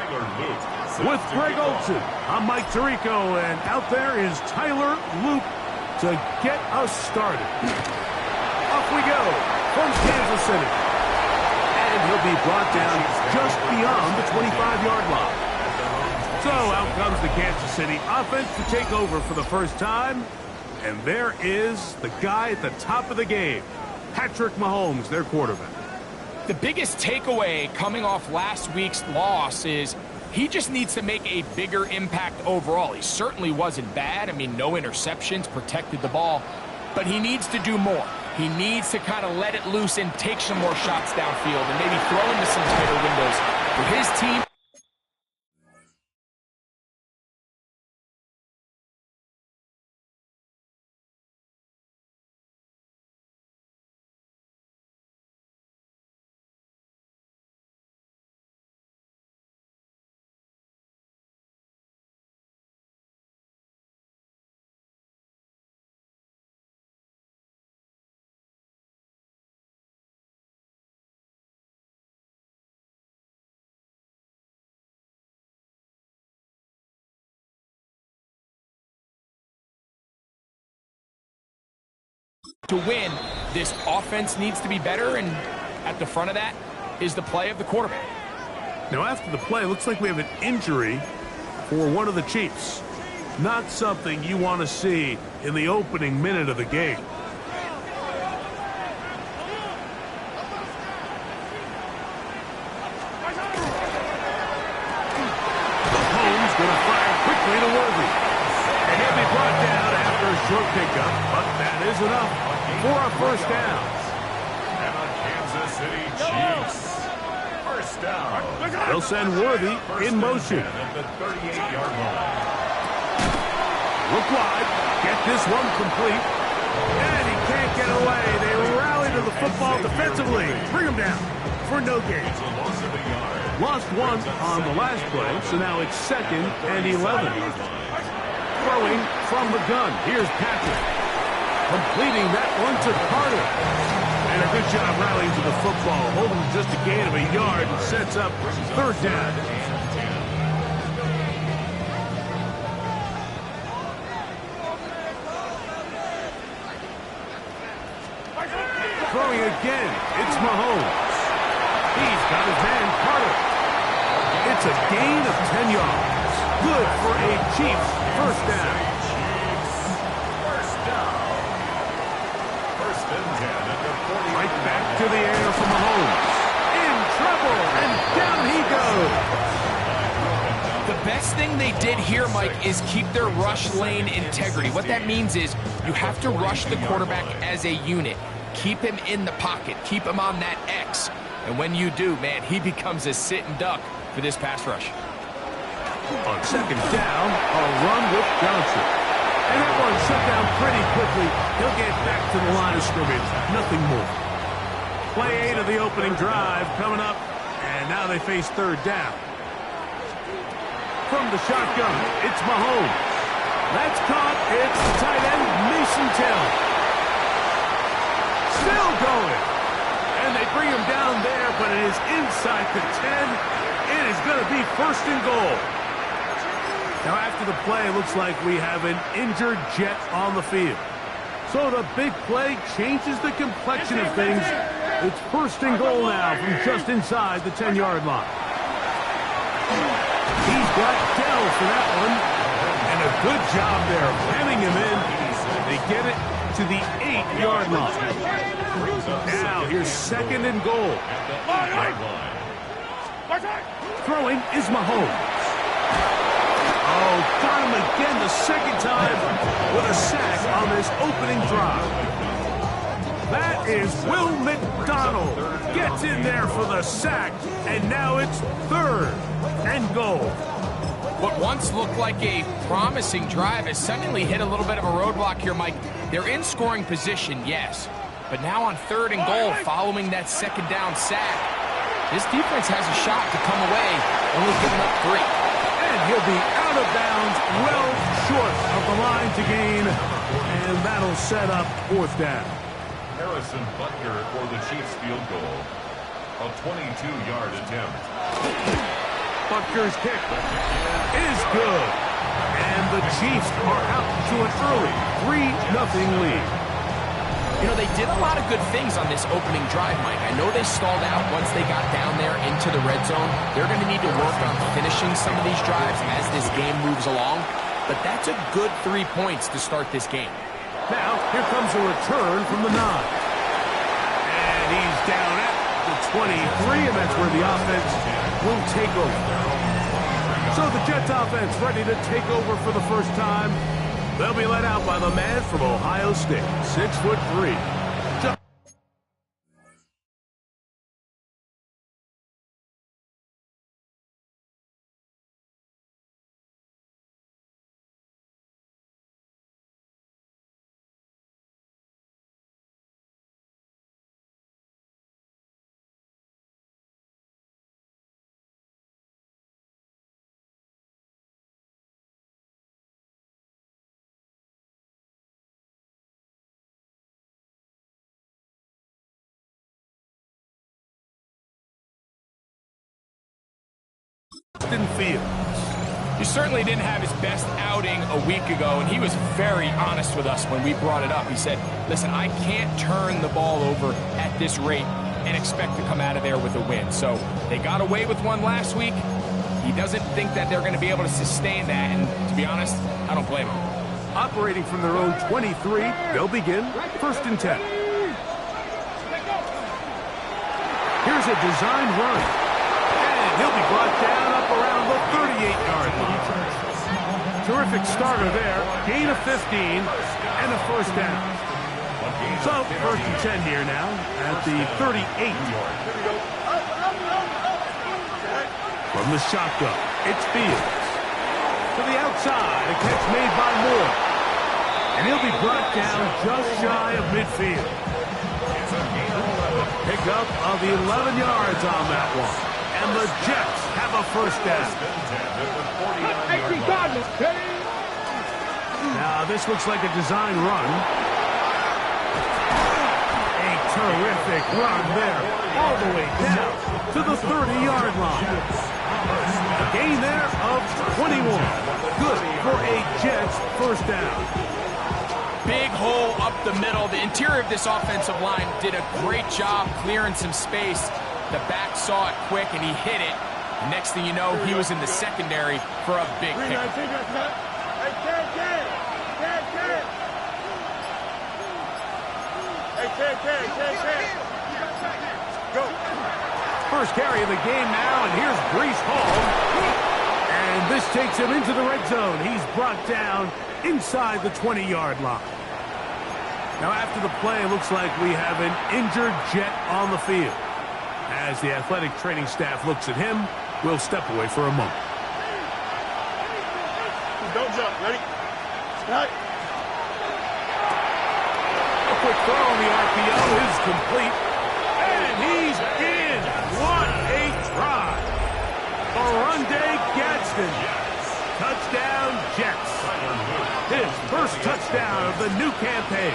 With Greg Olsen, I'm Mike Tirico, and out there is Tyler Loop to get us started. Off we go from Kansas City. And he'll be brought down just beyond the 25-yard line. So out comes the Kansas City offense to take over for the first time. And there is the guy at the top of the game, Patrick Mahomes, their quarterback. The biggest takeaway coming off last week's loss is he just needs to make a bigger impact overall. He certainly wasn't bad. I mean, no interceptions, protected the ball. But he needs to do more. He needs to kind of let it loose and take some more shots downfield and maybe throw into some tighter windows for his team. To win, this offense needs to be better, and at the front of that is the play of the quarterback. Now, after the play, looks like we have an injury for one of the Chiefs. Not something you want to see in the opening minute of the game. Mahomes going to fire quickly to Worthy. And he'll be brought down after a short pickup, but that is enough for a first down. And the Kansas City Chiefs. First down. They'll send Worthy in motion. At the 38-yard line. Look wide. Get this one complete. And he can't get away. They rally to the football defensively. Bring him down for no gain. It's a loss of a yard. Lost one on the last play, so now it's 2nd and 11. Throwing from the gun. Here's Patrick. Completing that one to Carter. And a good job rallying to the football. Holding just a gain of a yard and sets up third down. Throwing again. It's Mahomes. He's got his man Carter. It's a gain of 10 yards. Good for a Chiefs first down. Right back to the air for Mahomes. In trouble, and down he goes. The best thing they did here, Mike, is keep their rush lane integrity. What that means is you have to rush the quarterback as a unit. Keep him in the pocket. Keep him on that X. And when you do, man, he becomes a sit and duck for this pass rush. On second down, a run with Johnson. And that one shut down pretty quickly. He'll get back to the line of scrimmage. Nothing more. Play 8 of the opening drive coming up. And now they face third down. From the shotgun, it's Mahomes. That's caught. It's the tight end, Mason Taylor. Still going. And they bring him down there, but it is inside the 10. It is going to be 1st and goal. Now, after the play, it looks like we have an injured Jet on the field. So the big play changes the complexion of things. It's 1st and goal now from just inside the 10-yard line. He's got Dell for that one. And a good job there, ramming him in. They get it to the 8-yard line. Now, here's 2nd and goal. Throwing is Mahomes. Oh, got him again the second time with a sack on this opening drive. That is Will McDonald. Gets in there for the sack, and now it's 3rd and goal. What once looked like a promising drive has suddenly hit a little bit of a roadblock here, Mike. They're in scoring position, yes. But now on 3rd and goal, following that 2nd down sack, this defense has a shot to come away, only giving up 3. And he'll be out of bounds, well short of the line to gain. And that'll set up 4th down. Harrison Butker for the Chiefs field goal. A 22-yard attempt. Butker's kick is good. And the Chiefs are out to an early 3-0 lead. You know, they did a lot of good things on this opening drive, Mike. I know they stalled out once they got down there into the red zone. They're going to need to work on finishing some of these drives as this game moves along. But that's a good 3 points to start this game. Now, here comes a return from the 9. And he's down at the 23, and that's where the offense will take over. So the Jets offense ready to take over for the first time. They'll be led out by the man from Ohio State, 6'3". Fields. He certainly didn't have his best outing a week ago, and he was very honest with us when we brought it up. He said, listen, I can't turn the ball over at this rate and expect to come out of there with a win. So they got away with one last week. He doesn't think that they're going to be able to sustain that, and to be honest, I don't blame him. Operating from their own 23, they'll begin 1st and 10. Here's a designed run. He'll be brought down up around the 38-yard line. Terrific starter there. Gain of 15 and a 1st down. So 1st and 10 here now at the 38-yard. From the shotgun, it's Fields. To the outside, a catch made by Moore. And he'll be brought down just shy of midfield. Pick up of 11 yards on that one. And the Jets have a 1st down. Now, this looks like a design run. A terrific run there, all the way down to the 30-yard line. A gain there of 21. Good for a Jets 1st down. Big hole up the middle. The interior of this offensive line did a great job clearing some space. The back saw it quick, and he hit it. Next thing you know, he was in the secondary for a big pick. First carry of the game now, and here's Breece Hall. And this takes him into the red zone. He's brought down inside the 20-yard line. Now, after the play, it looks like we have an injured Jet on the field. As the athletic training staff looks at him, we'll step away for a moment. Don't jump. Ready? Right. A quick throw on the RPO is complete. And he's in. What a try. Oronde Gadsden. Touchdown, Jets. His 1st touchdown of the new campaign.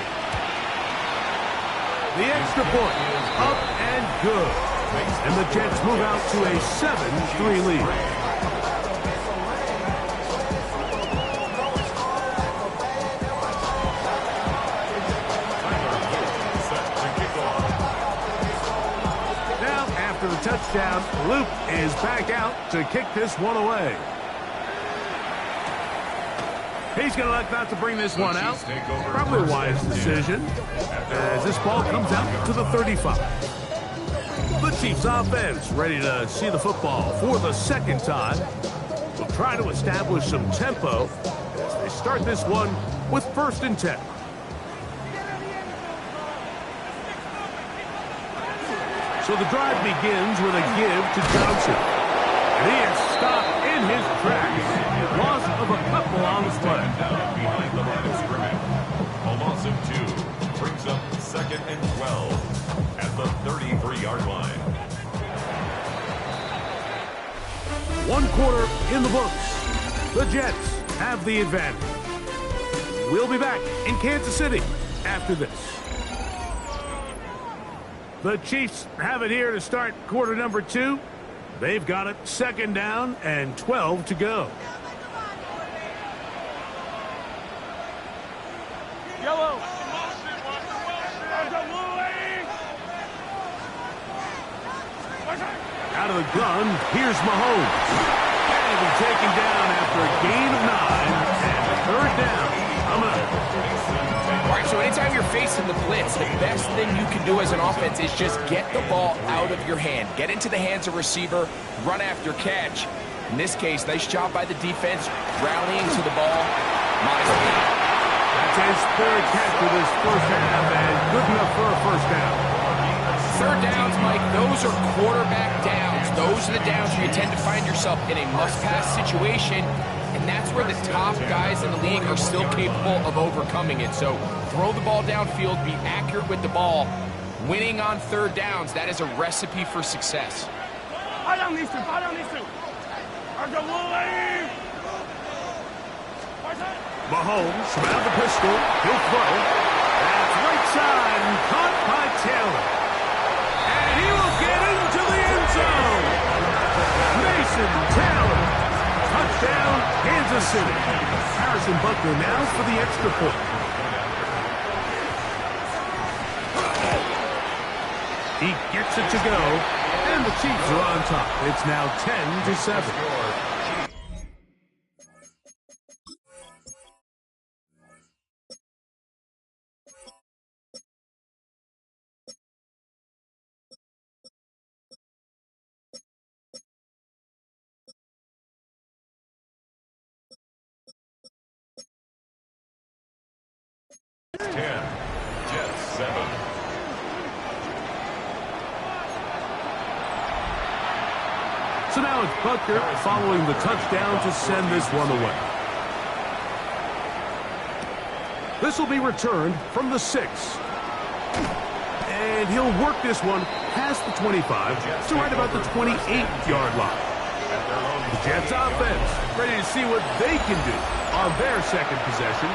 The extra point up and good. And the Jets move out to a 7-3 lead. Now, after the touchdown, Luke is back out to kick this one away. He's going to elect not to bring this one out. Probably a wise decision, as this ball comes out to the 35. The Chiefs offense ready to see the football for the 2nd time. Will try to establish some tempo as they start this one with 1st and 10. So the drive begins with a give to Johnson. And he is stopped in his tracks. Loss of a couple on the play. Behind the line of scrimmage. A loss of 2 brings up 2nd and 12 at the 33-yard line. 1 quarter in the books. The Jets have the advantage. We'll be back in Kansas City after this. The Chiefs have it here to start quarter number 2. They've got it 2nd down and 12 to go. Yellow. Out of the gun, here's Mahomes. And he's taken down after a gain of 9 and 3rd down. Coming up. All right, so anytime you're facing the blitz, the best thing you can do as an offense is just get the ball out of your hand. Get into the hands of receiver, run after catch. In this case, nice job by the defense, rallying to the ball. That's his 3rd catch of this first half, and good enough for a 1st down. 3rd downs, Mike, those are quarterback downs. Those are the downs where you tend to find yourself in a must-pass situation, and that's where the top guys in the league are still capable of overcoming it. So throw the ball downfield, be accurate with the ball. Winning on 3rd downs, that is a recipe for success. Mahomes from out the pistol. He'll throw. That's right side and caught by Taylor. And he will get into the end zone. Mason Taylor. Touchdown, Kansas City. Harrison Butker now for the extra point. He gets it to go. And the Chiefs are on top. It's now 10-7. Jets 7. So now it's Butker following the touchdown to send this one away. This will be returned from the 6. And he'll work this one past the 25 to right about the 28-yard line. The Jets offense ready to see what they can do on their 2nd possession.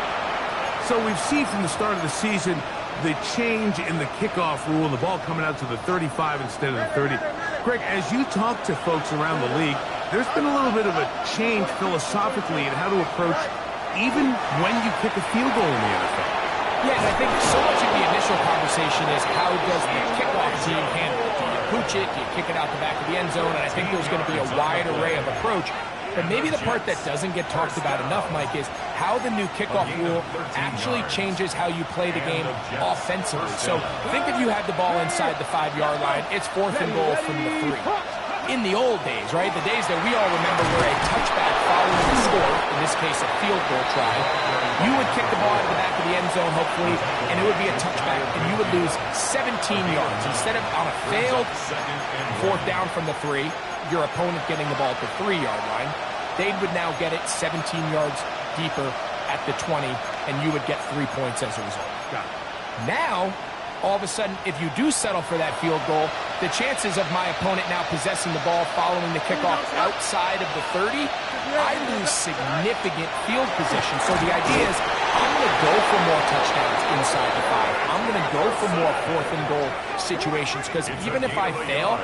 So we've seen from the start of the season the change in the kickoff rule, the ball coming out to the 35 instead of the 30. Greg, as you talk to folks around the league, there's been a little bit of a change philosophically in how to approach even when you kick a field goal in the NFL. Yeah, and I think so much of the initial conversation is how does the kickoff team handle it? Do you pooch it? Do you kick it out the back of the end zone? And I think there's going to be a wide array of approach. But maybe the part that doesn't get talked about enough, Mike, is how the new kickoff rule actually changes how you play the game offensively. So think if you had the ball inside the 5-yard line, it's 4th and goal from the 3. In the old days, right, the days that we all remember were a touchback following the score, in this case a field goal try, you would kick the ball out of the back of the end zone, hopefully, and it would be a touchback, and you would lose 17 yards. Instead of on a failed 4th down from the 3, your opponent getting the ball at the 3-yard line, they would now get it 17 yards deeper at the 20, and you would get 3 points as a result. Got it. Now, all of a sudden, if you do settle for that field goal, the chances of my opponent now possessing the ball following the kickoff outside of the 30, I lose significant field position. So the idea is I'm going to go for more touchdowns inside the 5. I'm going to go for more 4th and goal situations because even if I fail,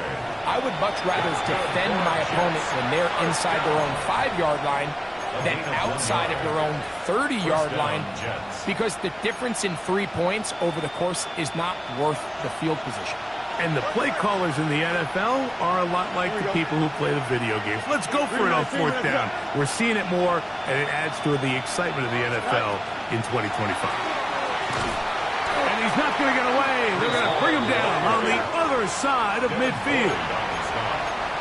I would much rather defend my opponent when they're inside their own 5-yard line than outside of their own 30-yard line, because the difference in 3 points over the course is not worth the field position. And the play callers in the NFL are a lot like the people who play the video games. Let's go for it on 4th down. We're seeing it more, and it adds to the excitement of the NFL in 2025. And he's not going to get away. They're going to bring him down on the other side of midfield.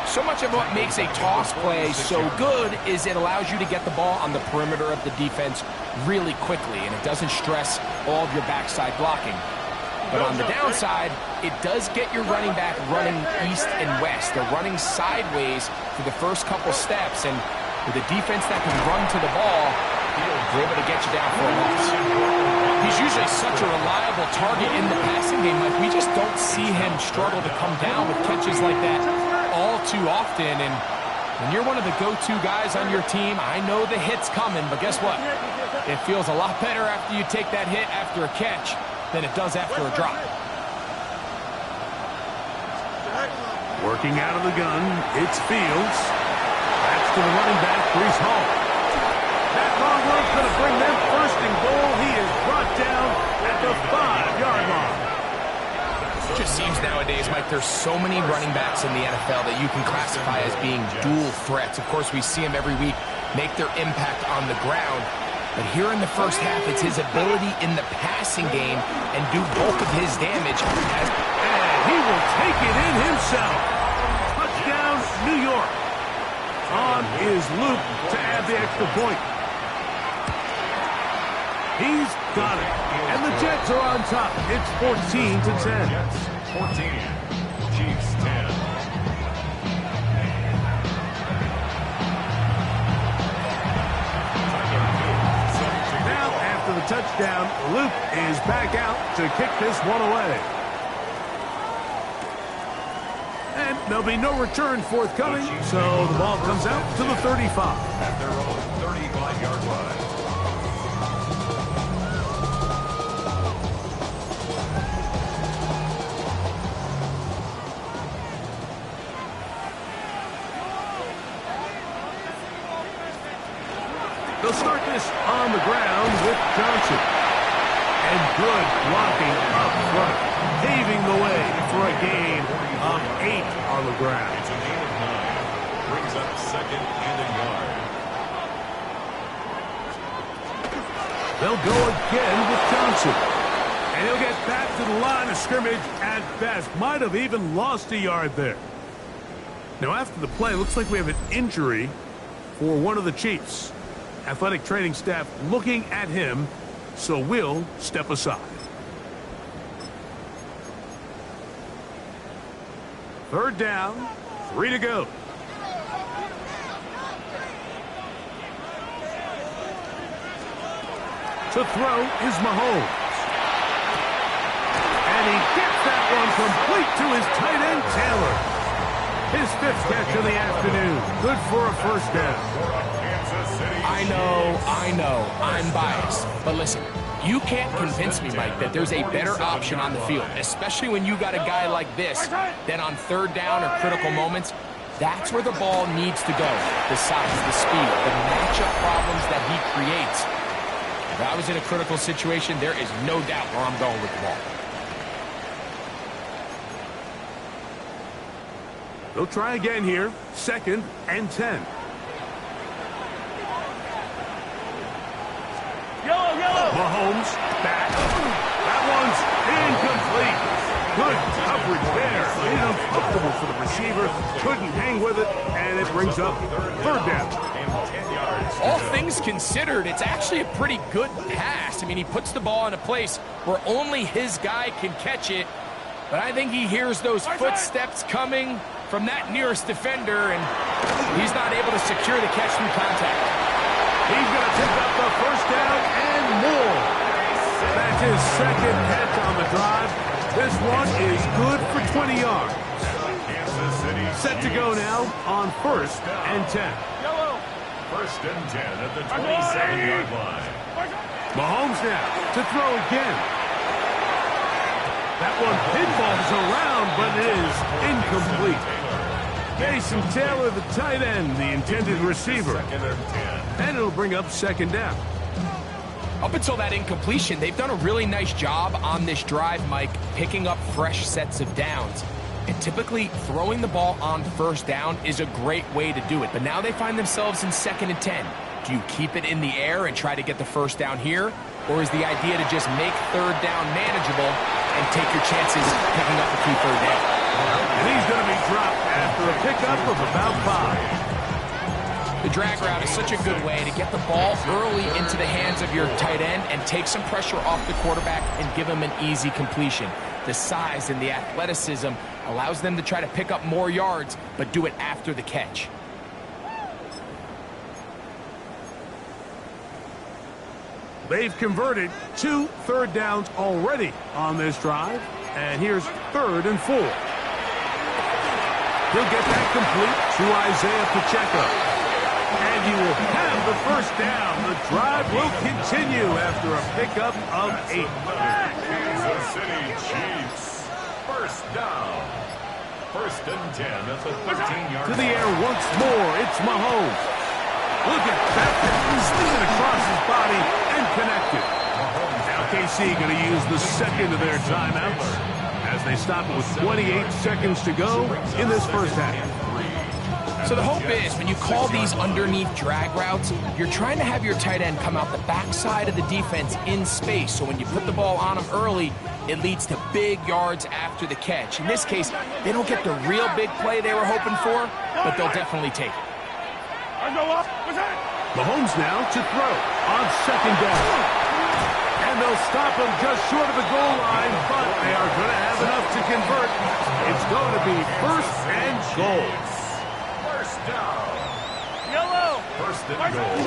So much of what makes a toss play so good is it allows you to get the ball on the perimeter of the defense really quickly, and it doesn't stress all of your backside blocking. But on the downside, it does get your running back running east and west. They're running sideways for the first couple steps, and with a defense that can run to the ball, they're able to get you down for a loss. He's usually such a reliable target in the passing game. Like, we just don't see him struggle to come down with catches like that all too often. And when you're one of the go-to guys on your team, I know the hit's coming, but guess what? It feels a lot better after you take that hit after a catch than it does after a drop. Working out of the gun, it's Fields. That's to the running back, Breece Hall. That long run's going to bring them first and goal. He is brought down at the 5-yard line. It just seems nowadays, Mike, there's so many running backs in the NFL that you can classify as being dual threats. Of course, we see them every week make their impact on the ground. But here in the first half, it's his ability in the passing game and do bulk of his damage. And he will take it in himself. Touchdown, New York. On is Luke to add the extra point. He's got it. And the Jets are on top. It's 14-10. Jets 14, Chiefs 10. Now, after the touchdown, Luke is back out to kick this one away. And there'll be no return forthcoming, so the ball comes out to the 35. At their own 35-yard line. They'll start this on the ground with Johnson. And good blocking up front, paving the way for a gain of 8 on the ground. It's a gain of 9. Brings up second and a yard. They'll go again with Johnson. And he'll get back to the line of scrimmage at best. Might have even lost a yard there. Now after the play, looks like we have an injury for one of the Chiefs. Athletic training staff looking at him, so we'll step aside. Third down, 3 to go. To throw is Mahomes. And he gets that one complete to his tight end, Taylor. His 5th catch of the afternoon. Good for a first down. I know, I'm biased. But listen, you can't convince me, Mike, that there's a better option on the field, especially when you got a guy like this, than on third down or critical moments. That's where the ball needs to go. The size, the speed, the matchup problems that he creates. If I was in a critical situation, there is no doubt where I'm going with the ball. They'll try again here. 2nd and 10. Mahomes back. That one's incomplete. Good coverage there. Uncomfortable for the receiver. Couldn't hang with it, and it brings up 3rd down. All things considered, it's actually a pretty good pass. I mean, he puts the ball in a place where only his guy can catch it. But I think he hears those footsteps coming from that nearest defender, and he's not able to secure the catch through contact. He's going to pick up the first down and more. That's his 2nd catch on the drive. This one is good for 20 yards. Set to go now on 1st and 10. 1st and 10 at the 27-yard line. Mahomes now to throw again. That one pinballs around, but it is incomplete. Jason Taylor, the tight end, the intended receiver. 2nd and 10. And it'll bring up 2nd down. Up until that incompletion, they've done a really nice job on this drive, Mike, picking up fresh sets of downs. And typically, throwing the ball on 1st down is a great way to do it. But now they find themselves in 2nd and 10. Do you keep it in the air and try to get the 1st down here? Or is the idea to just make 3rd down manageable and take your chances picking up a key 3rd down? And he's going to be dropped after a pickup of about 5. The drag route is such a good way to get the ball early into the hands of your tight end and take some pressure off the quarterback and give him an easy completion. The size and the athleticism allows them to try to pick up more yards, but do it after the catch. They've converted 2 3rd downs already on this drive. And here's 3rd and 4. He'll get that complete to Isaiah Pacheco. And you will have the 1st down. The drive will continue after a pickup of 8. Kansas City Chiefs. 1st down. First and 10 at the 13-yard To the air once more, it's Mahomes. Look at that, swinging across his body and connected. Now KC going to use the second of their timeouts as they stop it with 28 seconds to go in this first half. So the hope is when you call these underneath drag routes, you're trying to have your tight end come out the backside of the defense in space. So when you put the ball on him early, it leads to big yards after the catch. In this case, they don't get the real big play they were hoping for, but they'll definitely take it. Mahomes now to throw on second down. And they'll stop him just short of the goal line, but they are going to have enough to convert. It's going to be first and goal. First down. Yellow. First and goal.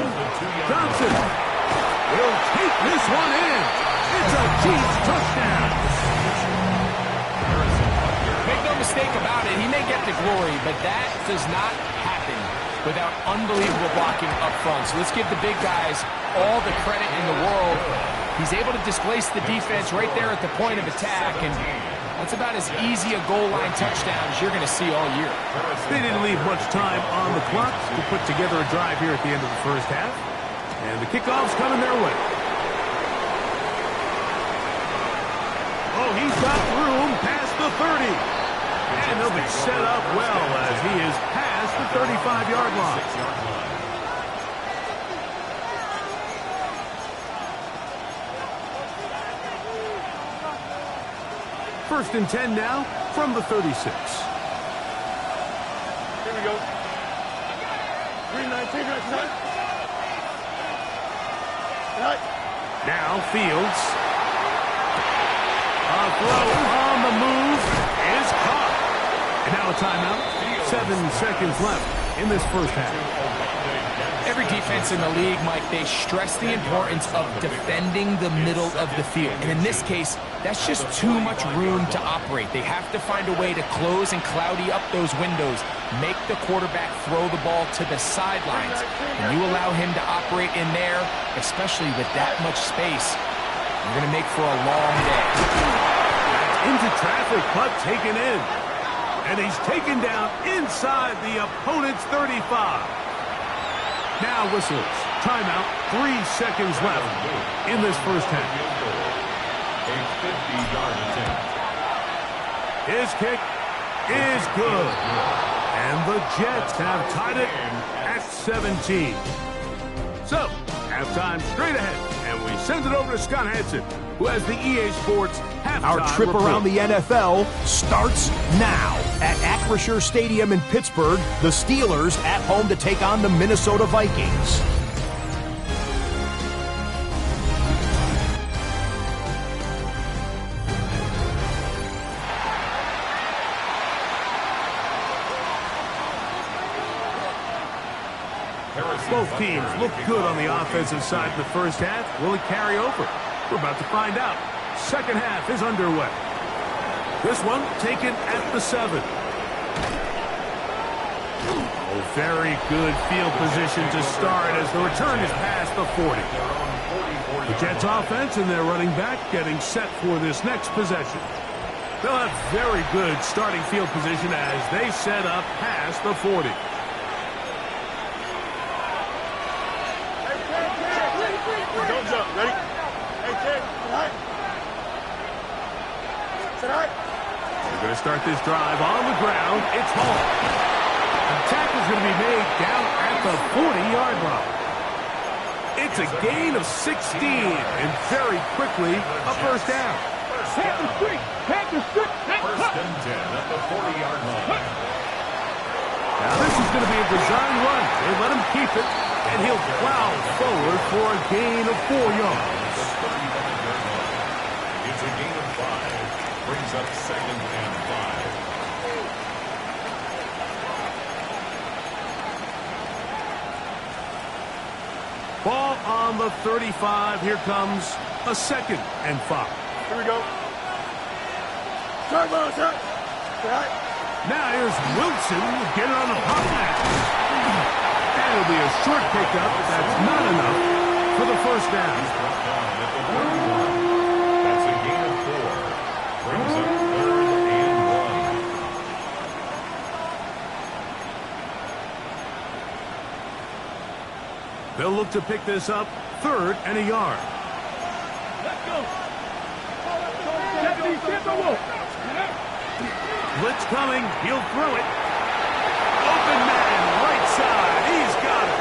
Johnson will take this one in. It's a Chiefs touchdown. Make no mistake about it, he may get the glory, but that does not happen without unbelievable blocking up front. So let's give the big guys all the credit in the world. He's able to displace the defense right there at the point of attack, and that's about as easy a goal line touchdown as you're going to see all year. They didn't leave much time on the clock to put together a drive here at the end of the first half. And the kickoff's coming their way. Oh, he's got room past the 30. And he'll be set up well as he is past the 35-yard line. First and 10 now from the 36. Here we go. 3-19, tonight. Now Fields. A throw on the move is caught. And now a timeout. 7 seconds left in this first half. Every defense in the league, Mike, they stress the importance of defending the middle of the field. And in this case, that's just too much room to operate. They have to find a way to close and cloudy up those windows, make the quarterback throw the ball to the sidelines. And you allow him to operate in there, especially with that much space, you're going to make for a long day. Into traffic, but taken in. And he's taken down inside the opponent's 35. Now whistles. Timeout. 3 seconds left in this first half. A 50-yard attempt. His kick is good. And the Jets have tied it at 17. So, halftime straight ahead. And we send it over to Scott Hanson, who has the EA Sports halftime Our trip report. around the NFL starts now. At Acrisure Stadium in Pittsburgh, the Steelers at home to take on the Minnesota Vikings. Both teams look good on the offensive side in the first half. Will it carry over? We're about to find out. Second half is underway. This one taken at the 7. Oh, very good field position to start as the return is past the 40. The Jets offense and their running back getting set for this next possession. They'll have very good starting field position as they set up past the 40. Don't jump. Ready? Hey, kid. Tonight. Tonight. They're going to start this drive on the ground. It's Hall. The tackle's going to be made down at the 40-yard line. It's a gain of 16, and very quickly a first down. Pack the street. Pack the street. First and 10 at the 40-yard line. Now this is going to be a design run. They let him keep it, and he'll plow forward for a gain of 4 yards. It's a gain of 5. Brings up second and 5. Ball on the 35. Here comes a second and 5. Here we go. Start, ball, start. Tonight. Now here's Wilson. Get it on the hot match. That'll be a short pickup. That's not enough for the first down. That's a gain of 4. Brings up third and 1. look to pick this up, 3rd and a yard. Blitz coming. He'll throw it. Open man, right side. He's got it.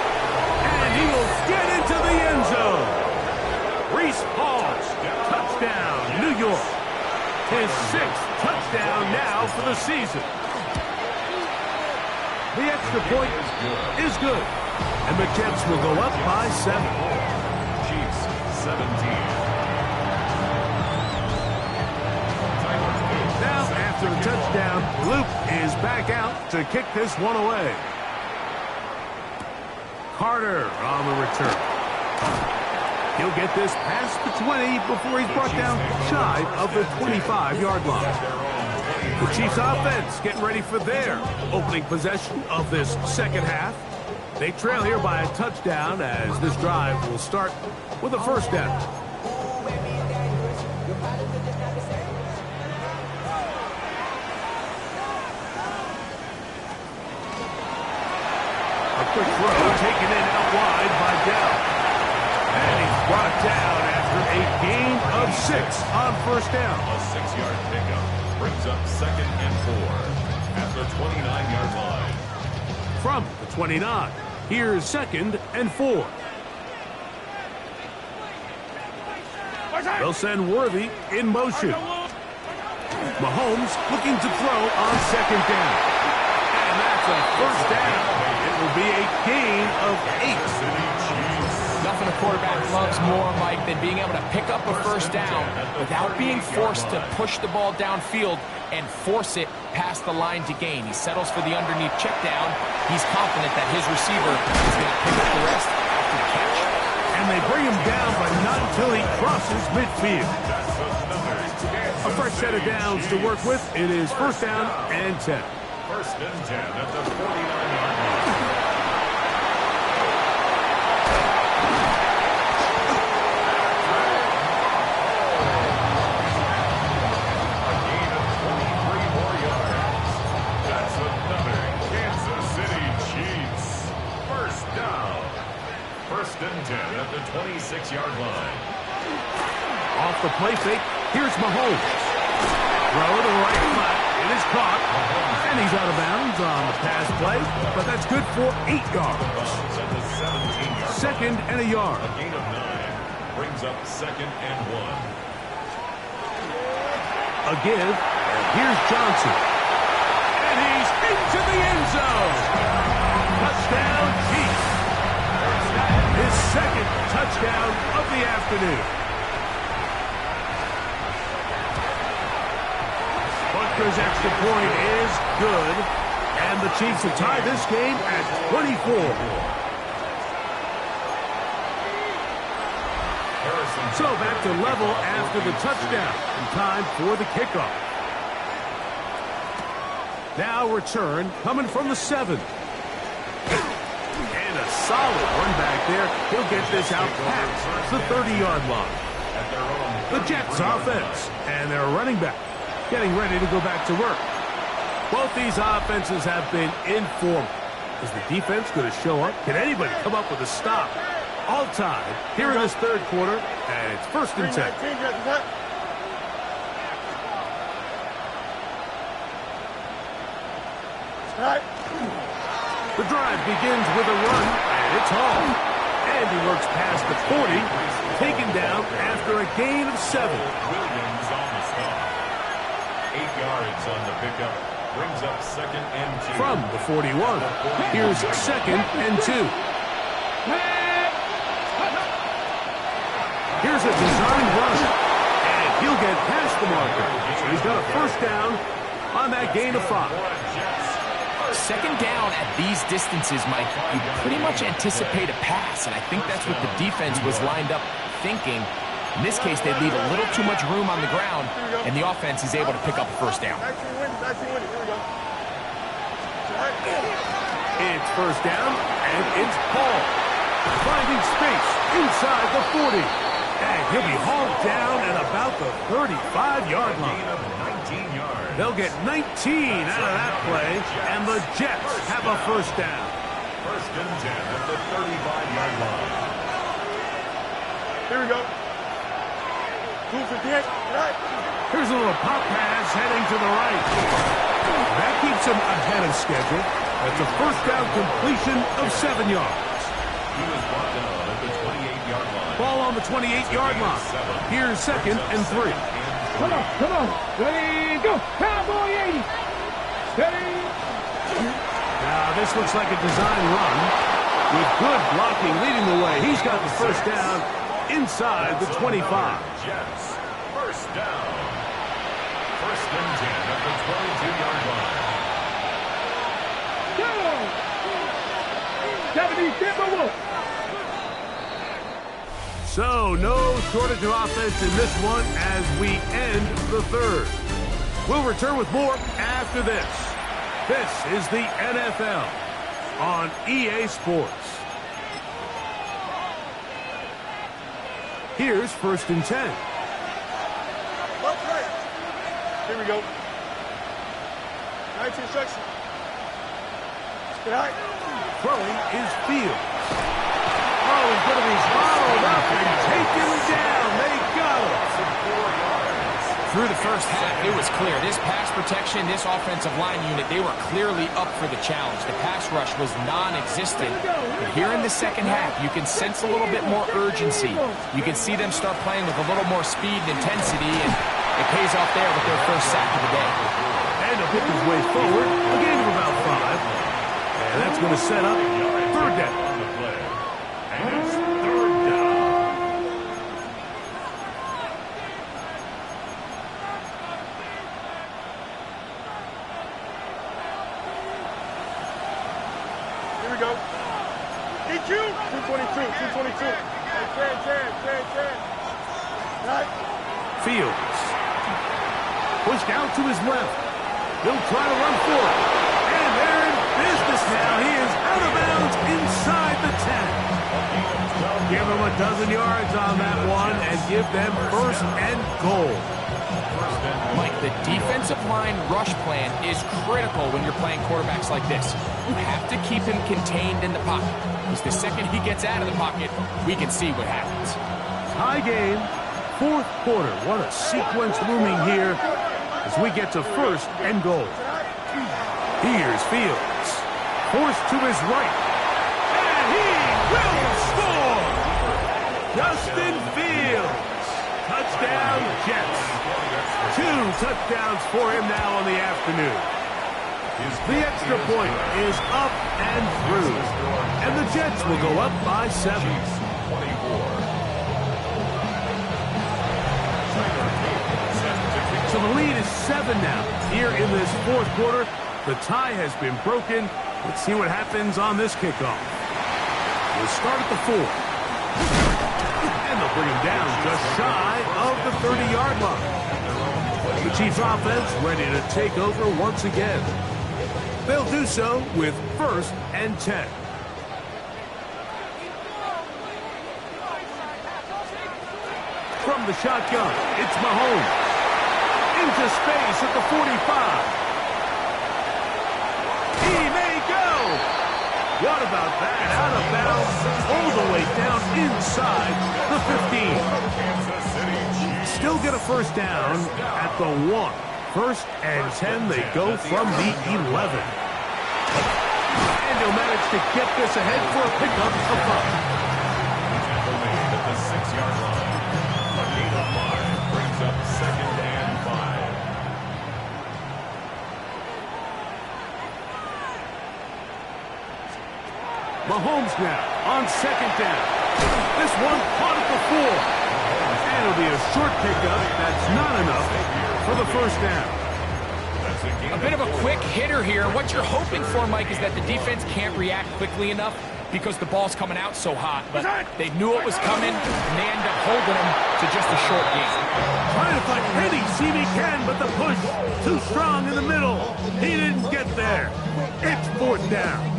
And he will get into the end zone. Reese Hall, touchdown, New York. His 6th touchdown now for the season. The extra point is good. And the Jets will go up by 7. Chiefs 17. Now, after the touchdown, Luke is back out to kick this one away. Carter on the return. He'll get this past the 20 before he's brought down shy of the 25-yard line. The Chiefs offense getting ready for their opening possession of this second half. They trail here by a touchdown as this drive will start with a first down. A quick throw taken in out wide by Dell. And he's brought down after a gain of 6 on first down. A 6-yard pickup brings up 2nd and 4 at the 29-yard line. From the 29, here's 2nd and 4. They'll send Worthy in motion. Mahomes looking to throw on 2nd down. And that's a first down. It will be a gain of 8. Nothing a quarterback loves more, Mike, than being able to pick up a first down without being forced to push the ball downfield and force it past the line to gain. He settles for the underneath check down. He's confident that his receiver is going to pick up the rest after the catch. And they bring him down, but not until he crosses midfield. A fresh set of downs to work with. It is first down and 10. 1st and 10 at the 49-yard line. A gain of 23 more yards. That's another Kansas City Chiefs. First down. 1st and 10 at the 26-yard line. Off the play fake, here's Mahomes. Throw to the right flat. It is caught. And he's out of bounds on the pass play, but that's good for 8 yards. At the 17-yard 2nd and a yard. A gain of 9 brings up 2nd and 1. A give, and here's Johnson. And he's into the end zone. Touchdown, Chiefs. His 2nd touchdown of the afternoon. Butker's extra point is good, and the Chiefs will tie this game at 24. So back to level after the touchdown, and time for the kickoff. Now return coming from the 7. And a solid run back there. He'll get this out past the 30-yard line. The Jets offense and their running back getting ready to go back to work. Both these offenses have been informal. Is the defense going to show up? Can anybody come up with a stop? All tied here in this 3rd quarter, and it's 1st and 10. The drive begins with a run, and it's Hall. And he works past the 40, taken down after a gain of 7. Williams on the stop. 8 yards on the pickup. Brings up 2nd and 2. From the 41, here's 2nd and 2. Here's a designed run, and he'll get past the marker. So he's got a first down on that gain of 5. 2nd down at these distances, Mike, you pretty much anticipate a pass, and I think that's what the defense was lined up thinking. In this case, they leave a little too much room on the ground, and the offense is able to pick up a first down. It's first down, and it's Hall. Finding space inside the 40. And he'll be hauled down at about the 35-yard line. Gain of 19 yards. They'll get 19 out of that play, and the Jets have a first down. First and 10 at the 35-yard line. Here we go. 258. Right. Here's a little pop pass heading to the right. That keeps him ahead of schedule. That's a first down completion of 7 yards. He was brought down at the 28-yard line. Ball on the 28-yard line. Here's second and 3. Come on. Ready, go. Cowboy 80. Steady. Now, this looks like a design run with good blocking leading the way. He's got the first down inside the 25. Jets, first down. First and 10 at the 22-yard line. Go. 70, Timberwolves. So, no shortage of offense in this one as we end the third. We'll return with more after this. This is the NFL on EA Sports. Here's first and 10. Okay. Here we go. 19 section. Get out. Throwing is Fields. Oh, he's going to be followed up and taken down. They got him. Through the first half, it was clear. This pass protection, this offensive line unit, they were clearly up for the challenge. The pass rush was non-existent. But here in the second half, you can sense a little bit more urgency. You can see them start playing with a little more speed and intensity, and it pays off there with their first sack of the day. And he'll pick his way forward, a gain of about 5. And that's going to set up third down. On the play. And it's third down. Here we go. EQ. 222. Hey, 10. Right. Fields. Pushed out to his left. He'll try to run for it. And they're in business now. He is out of bounds inside the 10. Give him a dozen yards on that one and give them first and goal. Mike, the defensive line rush plan is critical when you're playing quarterbacks like this. You have to keep him contained in the pocket, because the second he gets out of the pocket, we can see what happens. Tie game, fourth quarter. What a sequence looming here as we get to first and goal. Here's Fields. Forced to his right. And he will score! Justin Fields. Touchdown, Jets. 2 touchdowns for him now on the afternoon. The extra point is up and through. And the Jets will go up by 7. 24. So the lead is 7 now. Here in this fourth quarter, the tie has been broken. Let's see what happens on this kickoff. We'll start at the 4. And they'll bring him down just shy of the 30-yard line. The Chiefs offense ready to take over once again. They'll do so with first and 10. From the shotgun, it's Mahomes. Into space at the 45. He may go. What about that? Out of bounds, all the way down inside the 15. Still get a first down at the 1. First and 10, they go from the 11. And he'll manage to get this ahead for a pickup of 5. At the 6-yard line. A gain of 5 brings up second and 5. Mahomes now on second down. This one caught at the 4. And it'll be a short pickup. That's not enough for the first down. A bit of a quick hitter here. What you're hoping for, Mike, is that the defense can't react quickly enough because the ball's coming out so hot. But they knew it was coming, and they end up holding him to just a short game. Trying to find any seam he can, but the push too strong in the middle. He didn't get there. It's fourth down.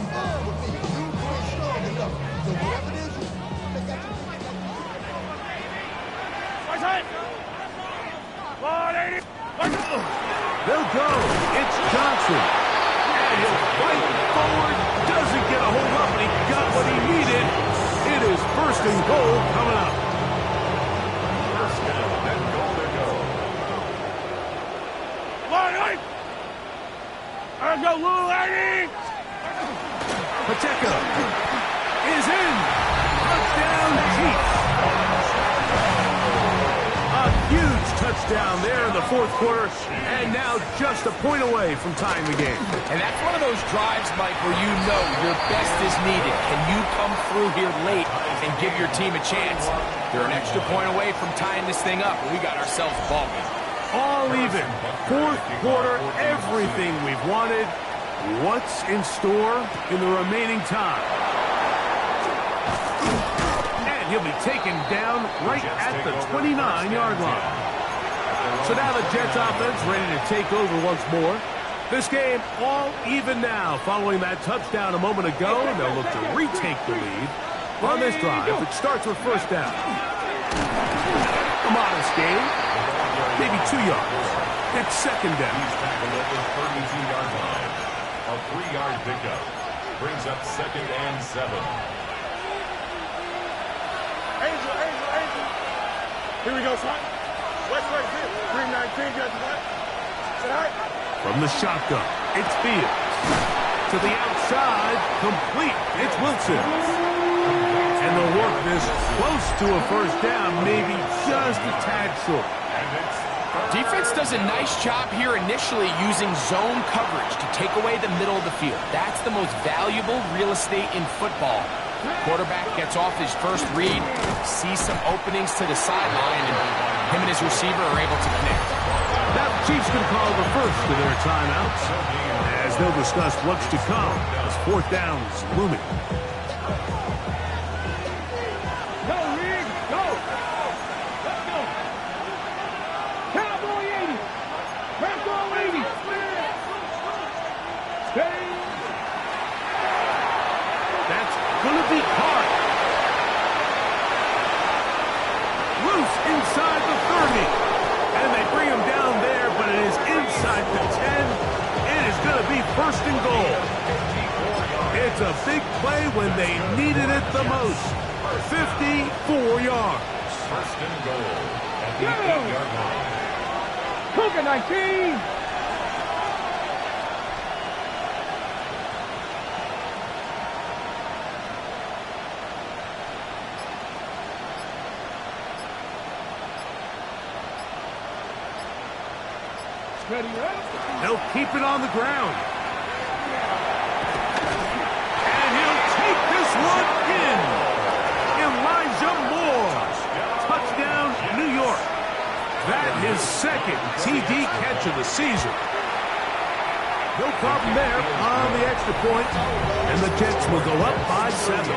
They'll go. It's Johnson. And he'll fight forward. Doesn't get a hold up, and he First and goal coming up. First down and goal to go. Line, I go, little lady. Pacheco is in. Touchdown, Chiefs. A huge touchdown there in the fourth quarter, and now just a point away from tying the game. And that's one of those drives, Mike, where you know your best is needed. Can you come through here late and give your team a chance? They're an extra point away from tying this thing up, and we got ourselves a ball game. All even. Fourth quarter, everything we've wanted. What's in store in the remaining time? And he'll be taken down right at the 29-yard line. So now the Jets offense ready to take over once more. This game all even now following that touchdown a moment ago, and they'll look to retake the lead on this drive. It starts with first down. A modest game, maybe 2 yards. It's second down. He's tackled at the 32-yard line. A 3-yard pickup brings up second and 7. Angel. Here we go, son. West right here. 319, got the what? Say hi. From the shotgun, it's Fields. To the outside, complete. It's Wilson. And they'll work this close to a first down, maybe just a tad short. And it's Defense does a nice job here initially using zone coverage to take away the middle of the field. That's the most valuable real estate in football. Quarterback gets off his first read, sees some openings to the sideline, and him and his receiver are able to connect. Now the Chiefs can call the first of their timeouts as they'll discuss what's to come as fourth down is looming. Go, Rig, go. Let's go. Cowboy 80. Rambo 80. Stay. That's going to be hard. Loose inside the 30. And they bring him down there, but it is inside the 10. It is going to be first and goal. It's a big play when they needed it the most. 54 yards. first and goal at the 8-yard line. Cougar 19. Ready up. They'll keep it on the ground. And he'll take this one in. Elijah Moore. Touchdown, New York. That his second TD catch of the season. No problem there on the extra point. And the Jets will go up by 7.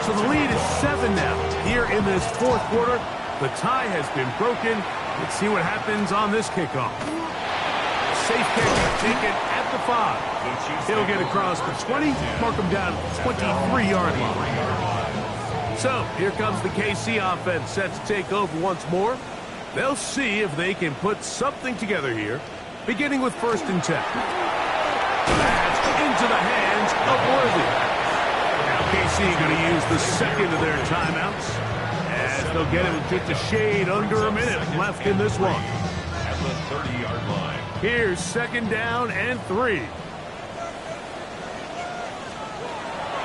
So the lead is 7 now. Here in this fourth quarter, the tie has been broken. Let's see what happens on this kickoff. Safe kick taken at the 5. He'll get across the 20, mark him down at the 23-yard line. So here comes the KC offense set to take over once more. They'll see if they can put something together here, beginning with first and 10. That's into the hands of Worthy. KC going to use the second of their timeouts as they'll get it with just a shade under a minute left in this one. At the 30-yard line. Here's second down and 3.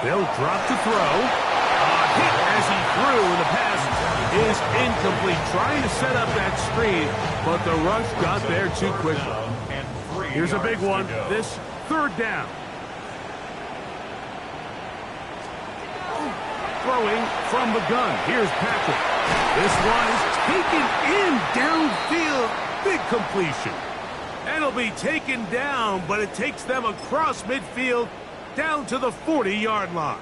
They'll drop to throw. A hit as he threw, and the pass is incomplete. Trying to set up that screen, but the rush got there too quickly. Here's a big one. This third down. Throwing from the gun. Here's Patrick. This one is taken in downfield. Big completion. And it'll be taken down, but it takes them across midfield down to the 40-yard line.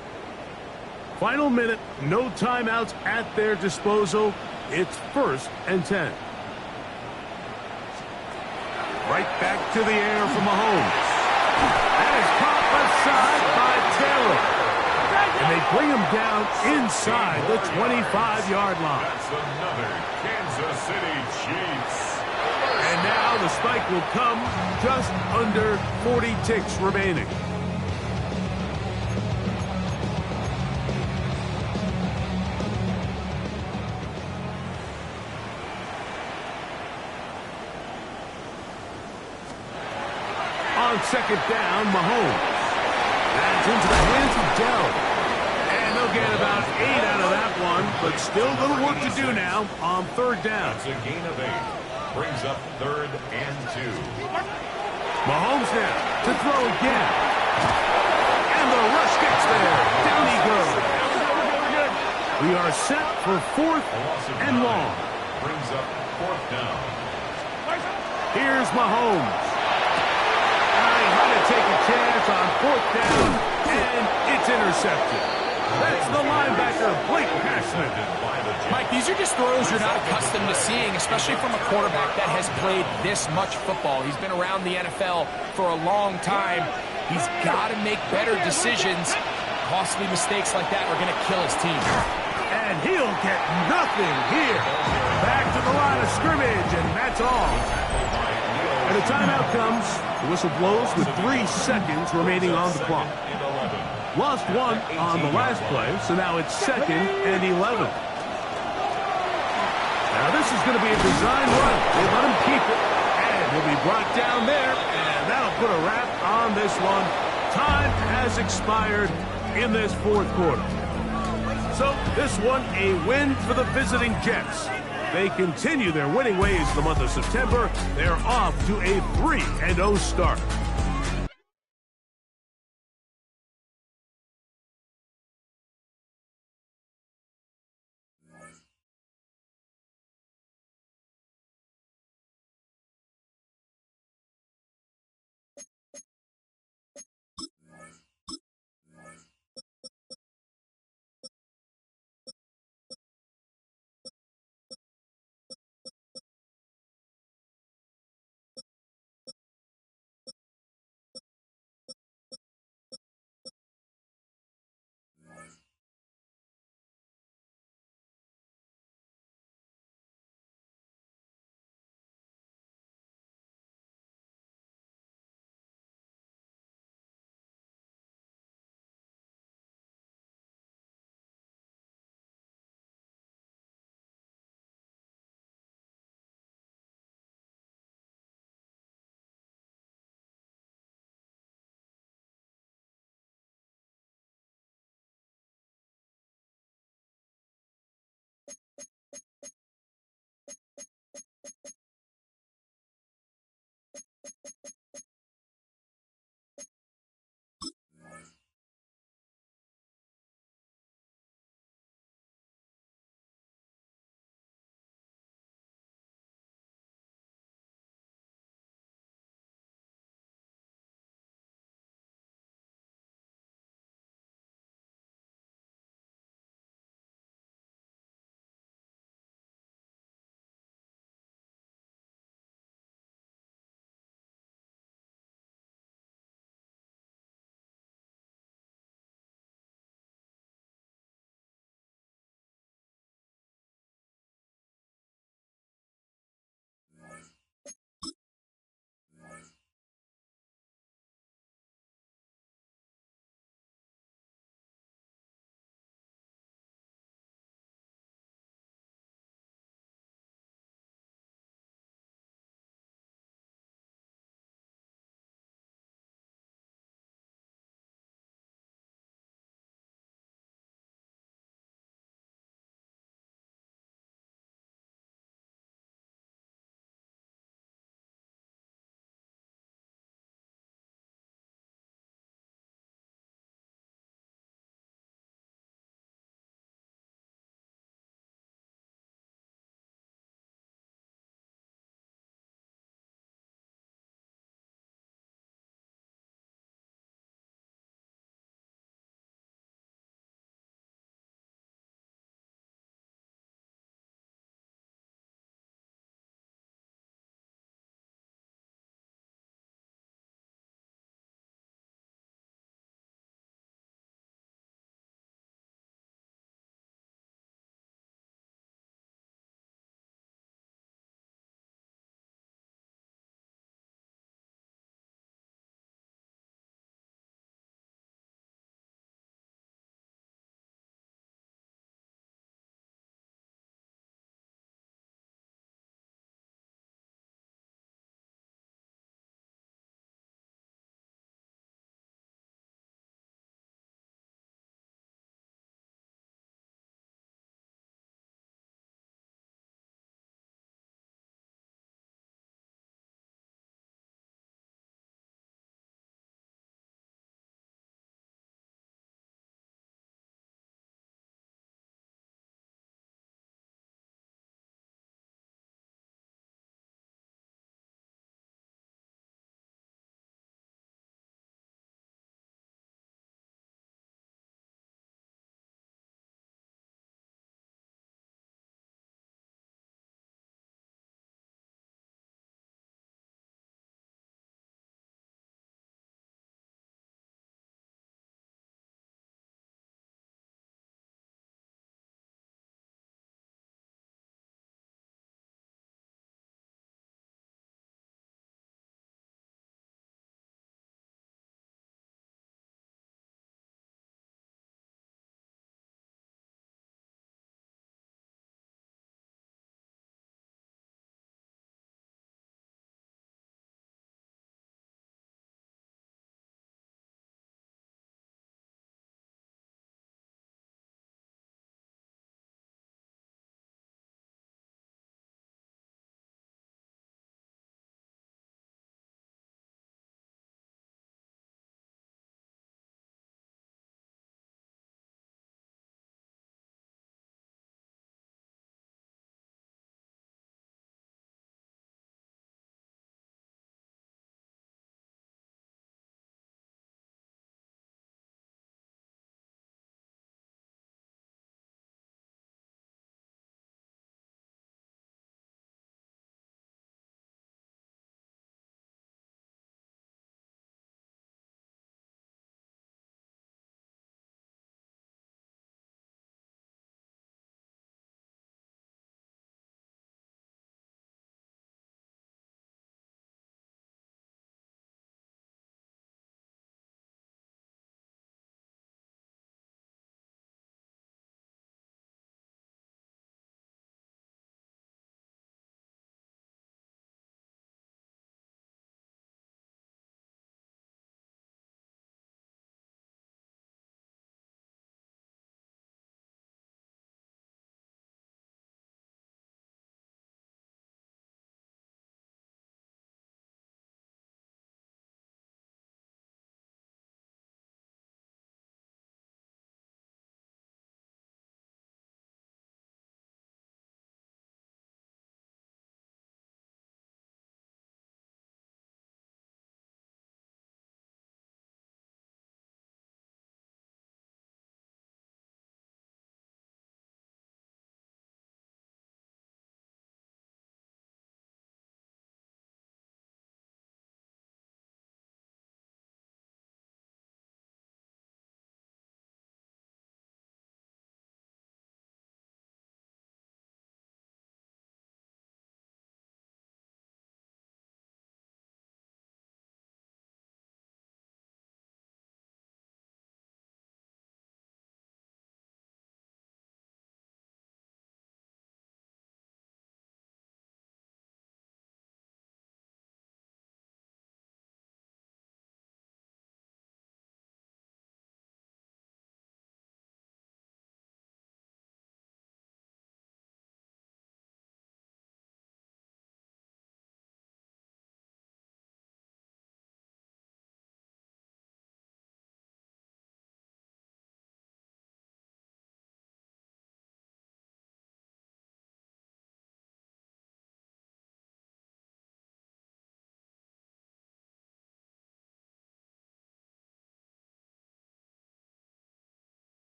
Final minute, no timeouts at their disposal. It's first and 10. Right back to the air from Mahomes. That is caught left side by Taylor. And they bring him down inside the 25-yard line. That's another Kansas City Chiefs. And now the spike will come just under 40 ticks remaining. on second down, Mahomes. That's into the hands of Dell. And they'll get about 8 out of that one, but still a little work to do now on third down. That's a gain of 8. Brings up 3rd and 2. Mahomes now to throw again. And the rush gets there. Down he goes. We are set for 4th and long. Brings up 4th down. Here's Mahomes. How to take a chance on 4th down, and it's intercepted. That's the linebacker, Blake Passman. Mike, these are just throws you're not accustomed to seeing, especially from a quarterback that has played this much football. He's been around the NFL for a long time. He's got to make better decisions. Costly mistakes like that are going to kill his team. And he'll get nothing here. Back to the line of scrimmage, and that's all. And a timeout comes. The whistle blows with 3 seconds remaining on the clock. Lost 1 on the last play, so now it's 2nd and 11. Now this is going to be a design run. They let him keep it, and he'll be brought down there, and that'll put a wrap on this one. Time has expired in this 4th quarter. So this one a win for the visiting Jets. They continue their winning ways in the month of September. They're off to a 3-0 start.